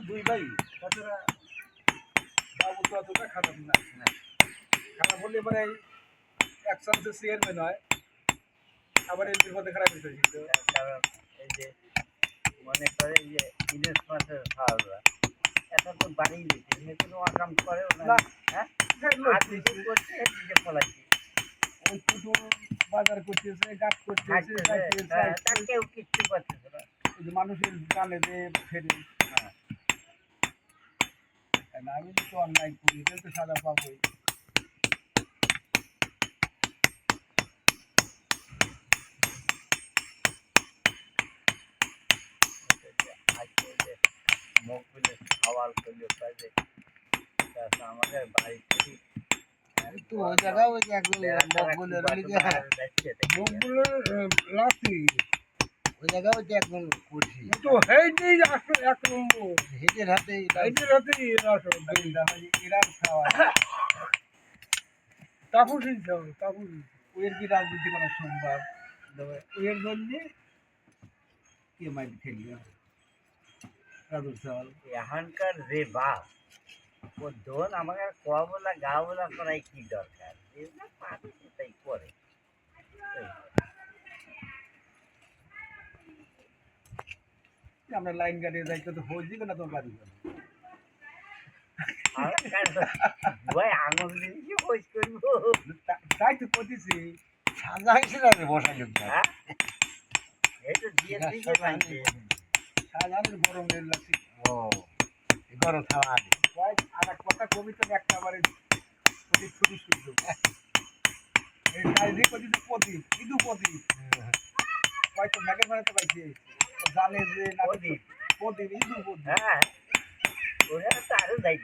দুই ভাই তাছাড়া বাবু তো অতটা খারাপ না। খারাপ হলে পরে এক চান্সে চেয়ারম্যান হয়, আবার এমপির পদে খারাপ হয়েছে কিন্তু। কারণ এই যে মনে করে যে ইলিশ মাছের খাওয়া এখন তো বাড়িয়ে দিচ্ছে, এমনি কোনো আকাম করেও না। হ্যাঁ, আর কিছু করছে এদিকে ফলাচ্ছে, ওই পুতুল বাজার করতেছে, গাছ করতেছে, তা কেউ কিচ্ছু করতেছে না। মানুষের জানে যে ফেরে। হ্যাঁ, আমি তো অন্যায় করি, তো সাদা পাবোই। মুখ বুঝে খাওয়ার করলে যে আমাদের বাড়ি থেকে তো ওই জায়গায় ওই যে একদম মগগুলোর লাঠি ওই জায়গায় ওই যে একদম করছি তো হেঁটেই আসো এক নম্বর হেঁটের হাতেই এরা খাওয়া তাপসই খাও তাপস ওয়ের কি রাজনীতি করা সম্ভব ওয়ের জন্য কে মাইল খেলবে রাজু চাল এখানকার যে বাপ ও দোন আমাকে কোয়া বলা গা বলা করাই কি দরকার, তাই করে। আমরা লাইন গাড়িয়ে যাই তো হয়ে দিবে না তোমার বাড়ি ভাই আঙুল দিয়ে বস করবো, তাই তো করতেছি সাজা হিসেবে আমি বসা যোগ্য এই তো দিয়ে দিকে পাইছে সাজানের গরম লাগছে। ও গরম খাওয়া আগে আর এক কথা কবিতা একটা আবার ছুটি শুনলো এই সাইজে প্রদীপ ইদু প্রদীপ হয়তো ম্যাগের বানাতে পাইছে জানে যে প্রদীপ ইদু প্রদীপ। হ্যাঁ, ওরা তো আরো যাই